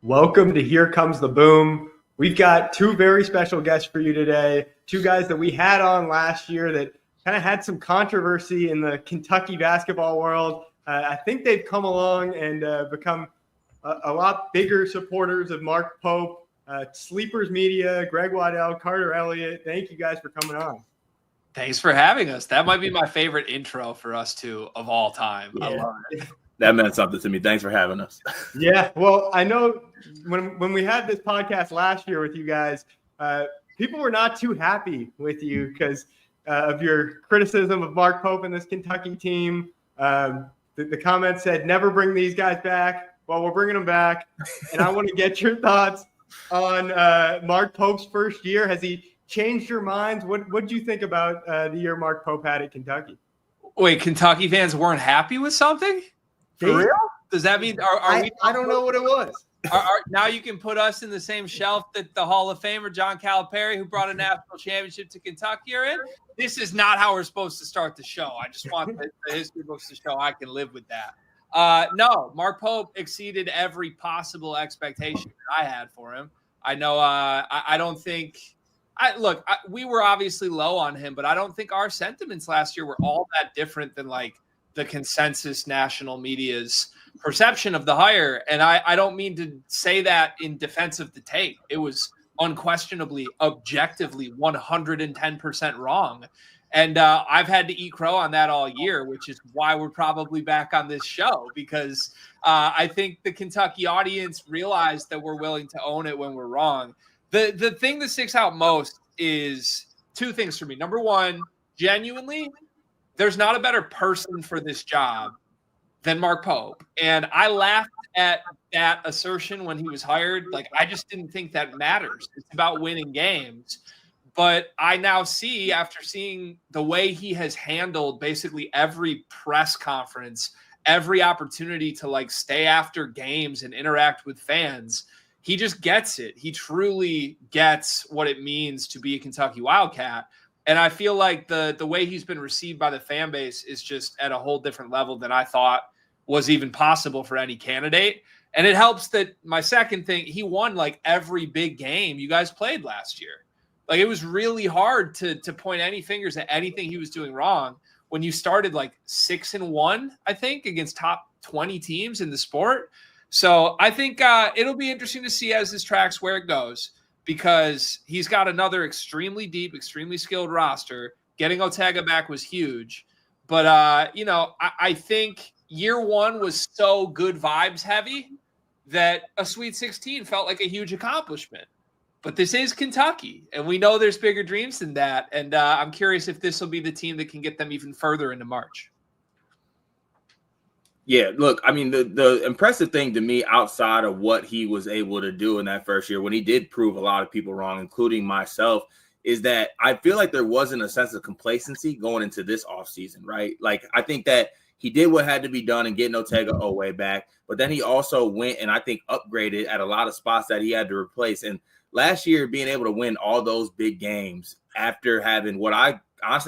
Welcome to Here Comes the Boom. We've got two very special guests for you today, two guys that we had on last year that kind of had some controversy in the Kentucky basketball world. I think they've come along and become a lot bigger supporters of Mark Pope, Sleepers Media, Greg Waddell, Carter Elliott. Thank you guys for coming on. Thanks for having us. That might be my favorite intro for us two of all time. Yeah. I love it. That meant something to me. Thanks for having us. Yeah, well, I know when we had this podcast last year with you guys, people were not too happy with you because of your criticism of Mark Pope and this Kentucky team. The comments said, never bring these guys back. Well, we're bringing them back. And I want to get your thoughts on Mark Pope's first year. Has he changed your minds? What did you think about the year Mark Pope had at Kentucky? Wait, Kentucky fans weren't happy with something? For real? Does that mean I don't know what it was. Now you can put us in the same shelf that the Hall of Famer John Calipari, who brought a national championship to Kentucky, are in? This is not how we're supposed to start the show. I just want the history books to show I can live with that. No, Mark Pope exceeded every possible expectation that I had for him. I know I don't think – we were obviously low on him, but I don't think our sentiments last year were all that different than like the consensus national media's perception of the hire. And I don't mean to say that in defense of the tape. It was unquestionably, objectively 110% wrong. And I've had to eat crow on that all year, which is why we're probably back on this show, because I think the Kentucky audience realized that we're willing to own it when we're wrong. The thing that sticks out most is two things for me. Number one, genuinely, there's not a better person for this job than Mark Pope. And I laughed at that assertion when he was hired. Like, I just didn't think that matters. It's about winning games. But I now see, after seeing the way he has handled basically every press conference, every opportunity to like stay after games and interact with fans, he just gets it. He truly gets what it means to be a Kentucky Wildcat. And I feel like the way he's been received by the fan base is just at a whole different level than I thought was even possible for any candidate. And it helps that my second thing, he won like every big game you guys played last year. Like, it was really hard to point any fingers at anything he was doing wrong when you started like 6-1, I think, against top 20 teams in the sport. So I think it'll be interesting to see as this tracks where it goes, because he's got another extremely deep, extremely skilled roster. Getting Ortega back was huge. But, I think year one was so good vibes heavy that a Sweet 16 felt like a huge accomplishment. But this is Kentucky, and we know there's bigger dreams than that. And I'm curious if this will be the team that can get them even further into March. Yeah, look, I mean, the impressive thing to me outside of what he was able to do in that first year, when he did prove a lot of people wrong, including myself, is that I feel like there wasn't a sense of complacency going into this offseason, right? Like, I think that he did what had to be done in getting Ortega Oweh back, but then he also went and I think upgraded at a lot of spots that he had to replace. And last year, being able to win all those big games after having what I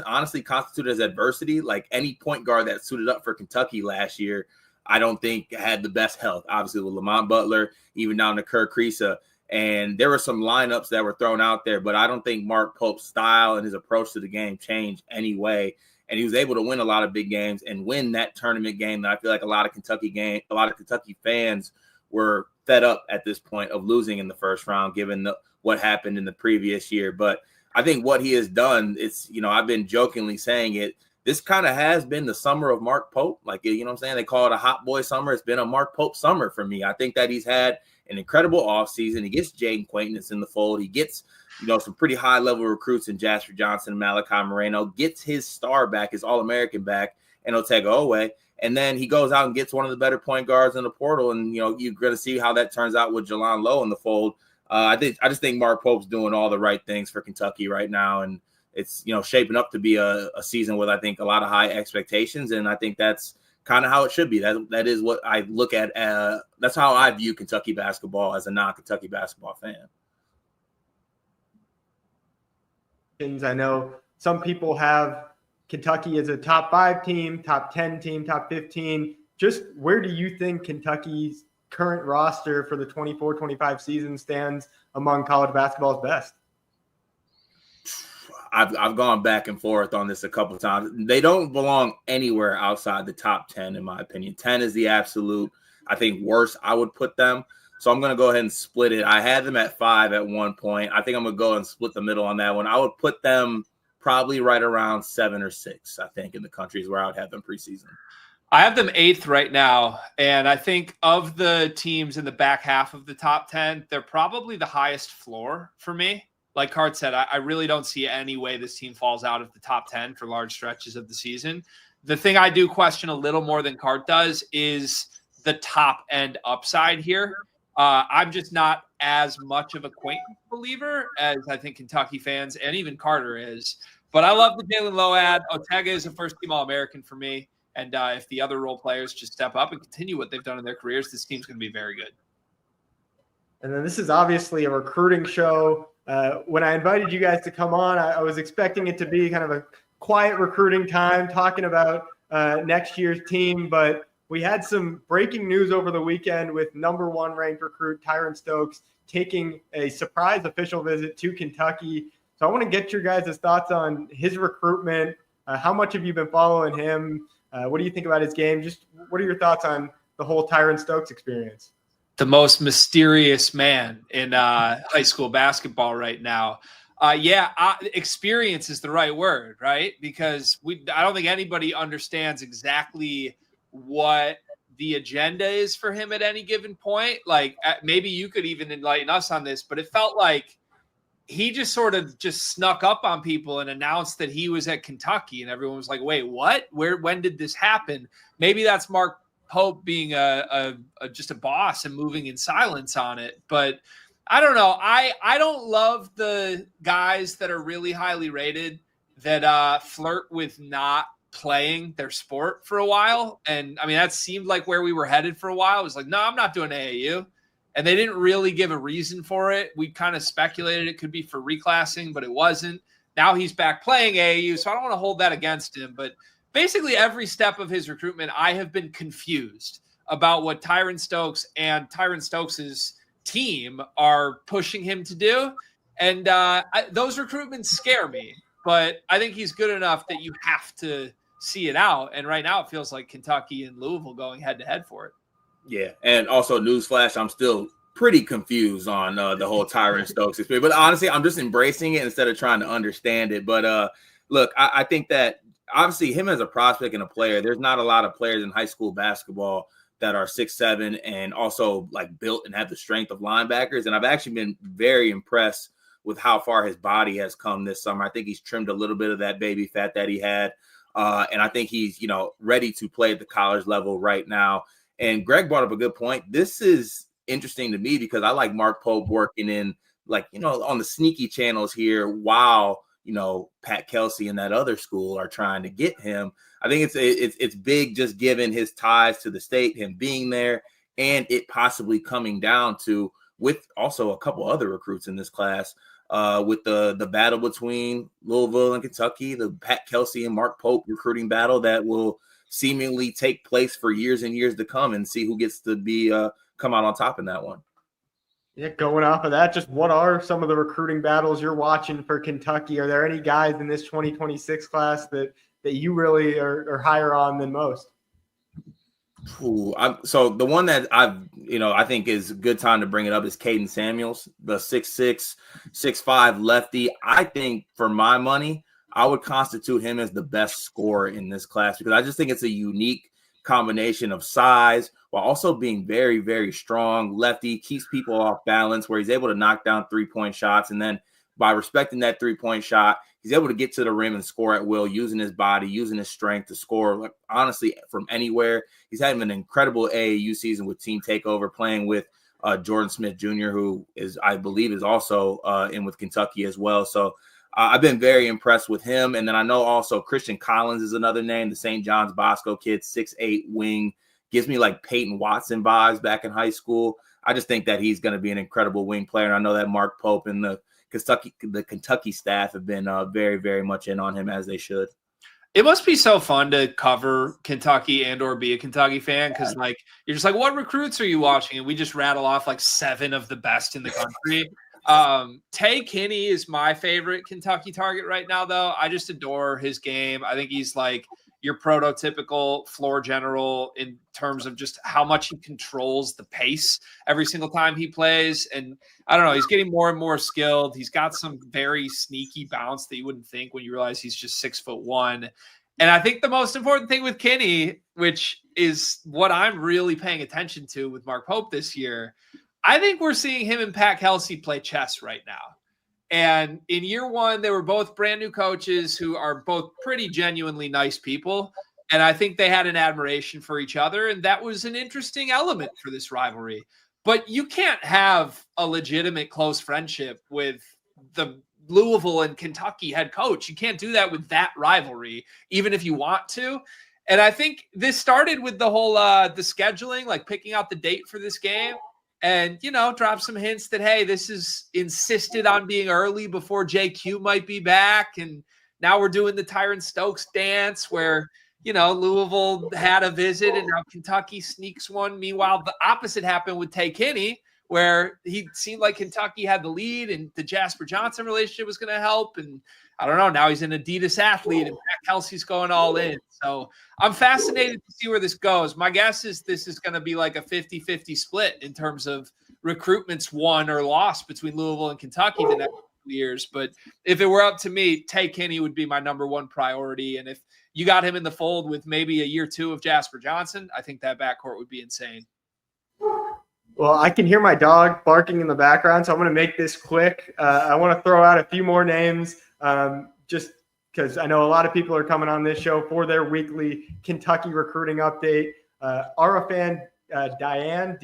honestly constituted as adversity, like any point guard that suited up for Kentucky last year, I don't think had the best health, obviously with Lamont Butler, even down to Kerr Kriisa. And there were some lineups that were thrown out there, but I don't think Mark Pope's style and his approach to the game changed anyway. And he was able to win a lot of big games and win that tournament game that I feel like a lot of Kentucky fans were fed up at this point of losing in the first round, given what happened in the previous year. But I think what he has done, it's, I've been jokingly saying it, this kind of has been the summer of Mark Pope. Like, you know what I'm saying? They call it a hot boy summer. It's been a Mark Pope summer for me. I think that he's had an incredible offseason. He gets Jaden Quaintance in the fold. He gets, some pretty high-level recruits in Jasper Johnson and Malachi Moreno, gets his star back, his All-American back, and Ortega Oweh. And then he goes out and gets one of the better point guards in the portal. And, you're going to see how that turns out with Jalan Lowe in the fold. I just think Mark Pope's doing all the right things for Kentucky right now. And it's, shaping up to be a season with, I think, a lot of high expectations. And I think that's kind of how it should be. That is what I look at. That's how I view Kentucky basketball as a non-Kentucky basketball fan. I know some people have Kentucky as a top 5 team, top 10 team, top 15. Just where do you think Kentucky's current roster for the 24-25 season stands among college basketball's best? I've gone back and forth on this a couple of times. They don't belong anywhere outside the top 10, in my opinion. 10 is the absolute, I think, worst I would put them. So I'm going to go ahead and split it. I had them at 5 at one point. I think I'm going to go and split the middle on that one. I would put them probably right around 7 or 6, I think, in the countries where I would have them preseason. I have them 8th right now, and I think of the teams in the back half of the top 10, they're probably the highest floor for me. Like Cart said, I really don't see any way this team falls out of the top 10 for large stretches of the season. The thing I do question a little more than Cart does is the top end upside here. I'm just not as much of a Quaintance believer as I think Kentucky fans and even Carter is. But I love the Jalen Lowe ad. Otega is a first-team All-American for me. And if the other role players just step up and continue what they've done in their careers, this team's going to be very good. And then this is obviously a recruiting show. When I invited you guys to come on, I was expecting it to be kind of a quiet recruiting time, talking about next year's team. But we had some breaking news over the weekend with number 1 ranked recruit Tyran Stokes taking a surprise official visit to Kentucky. So I want to get your guys' thoughts on his recruitment. How much have you been following him? What do you think about his game? Just what are your thoughts on the whole Tyran Stokes experience? The most mysterious man in high school basketball right now. Experience is the right word, right? Because I don't think anybody understands exactly what the agenda is for him at any given point. Like maybe you could even enlighten us on this, but it felt like he just sort of snuck up on people and announced that he was at Kentucky, and everyone was like, wait, what? When did this happen? Maybe that's Mark Pope being just a boss and moving in silence on it. But I don't know. I don't love the guys that are really highly rated that flirt with not playing their sport for a while. And I mean, that seemed like where we were headed for a while. It was like, no, I'm not doing AAU. And they didn't really give a reason for it. We kind of speculated it could be for reclassing, but it wasn't. Now he's back playing AAU, so I don't want to hold that against him. But basically every step of his recruitment, I have been confused about what Tyran Stokes and Tyran Stokes' team are pushing him to do. And those recruitments scare me. But I think he's good enough that you have to see it out. And right now it feels like Kentucky and Louisville going head-to-head for it. Yeah, and also newsflash, I'm still pretty confused on the whole Tyran Stokes experience. But honestly, I'm just embracing it instead of trying to understand it. But look, I think that obviously him as a prospect and a player, there's not a lot of players in high school basketball that are 6'7" and also like built and have the strength of linebackers. And I've actually been very impressed with how far his body has come this summer. I think he's trimmed a little bit of that baby fat that he had. And I think he's, ready to play at the college level right now. And Greg brought up a good point. This is interesting to me because I like Mark Pope working in on the sneaky channels here while, Pat Kelsey and that other school are trying to get him. I think it's big just given his ties to the state, him being there, and it possibly coming down to with also a couple other recruits in this class with the battle between Louisville and Kentucky, the Pat Kelsey and Mark Pope recruiting battle that will seemingly take place for years and years to come, and see who gets to be come out on top in that one. Yeah, going off of that, just what are some of the recruiting battles you're watching for Kentucky? Are there any guys in this 2026 class that you really are higher on than most? So the one that I think is a good time to bring it up is Caden Samuels, the 6'6", 6'5" lefty. I think for my money, I would constitute him as the best scorer in this class because I just think it's a unique combination of size while also being very, very strong. Lefty, keeps people off balance where he's able to knock down 3-point shots. And then by respecting that 3-point shot, he's able to get to the rim and score at will, using his body, using his strength to score, honestly, from anywhere. He's having an incredible AAU season with Team Takeover, playing with Jordan Smith Jr., who I believe is also in with Kentucky as well. So I've been very impressed with him. And then I know also Christian Collins is another name, the St. John's Bosco kid, 6'8" wing, gives me like Peyton Watson vibes back in high school. I just think that he's going to be an incredible wing player. And I know that Mark Pope and the Kentucky staff have been very, very much in on him, as they should. It must be so fun to cover Kentucky and or be a Kentucky fan because, like, you're just like, what recruits are you watching? And we just rattle off like 7 of the best in the country. Tay Kinney is my favorite Kentucky target right now, though. I just adore his game. I think he's like your prototypical floor general in terms of just how much he controls the pace every single time he plays. And I don't know, he's getting more and more skilled. He's got some very sneaky bounce that you wouldn't think when you realize he's just 6'1". And I think the most important thing with Kinney, which is what I'm really paying attention to with Mark Pope this year, I think we're seeing him and Pat Kelsey play chess right now. And in year one, they were both brand new coaches who are both pretty genuinely nice people. And I think they had an admiration for each other. And that was an interesting element for this rivalry. But you can't have a legitimate close friendship with the Louisville and Kentucky head coach. You can't do that with that rivalry, even if you want to. And I think this started with the whole the scheduling, like picking out the date for this game. And, you know, drop some hints that, hey, this is insisted on being early before JQ might be back. And now we're doing the Tyran Stokes dance where, you know, Louisville had a visit and now Kentucky sneaks one. Meanwhile, the opposite happened with Tay Kinney, where he seemed like Kentucky had the lead and the Jasper Johnson relationship was going to help. And I don't know, now he's an Adidas athlete and Pat Kelsey's going all in. So I'm fascinated to see where this goes. My guess is this is going to be like a 50-50 split in terms of recruitments won or lost between Louisville and Kentucky the next few years. But if it were up to me, Tay Kinney would be my number one priority. And if you got him in the fold with maybe a year 2 of Jasper Johnson, I think that backcourt would be insane. Well, I can hear my dog barking in the background, so I'm going to make this quick. I want to throw out a few more names just because I know a lot of people are coming on this show for their weekly Kentucky recruiting update. Arafan Diane,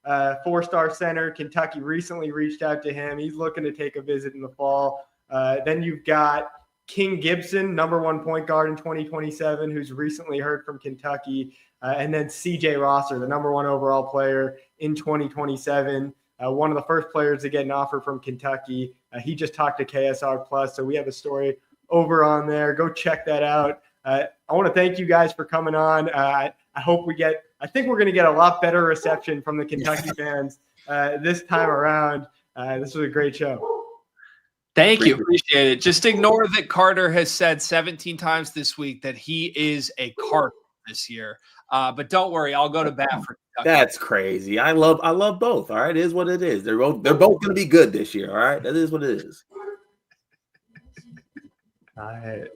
4-star center. Kentucky recently reached out to him. He's looking to take a visit in the fall. Then you've got King Gibson, number 1 point guard in 2027, who's recently heard from Kentucky. And then CJ Rosser, the number 1 overall player in 2027. One of the first players to get an offer from Kentucky. He just talked to KSR Plus, so we have a story over on there. Go check that out. I want to thank you guys for coming on. I hope I think we're going to get a lot better reception from the Kentucky fans this time around. This was a great show. Thank you. Appreciate it. Just ignore that Carter has said 17 times this week that he is a Cardinal this year. But don't worry, I'll go to bat for Kentucky. That's crazy. I love both. All right, it is what it is. They're both going to be good this year. All right, that is what it is. All right.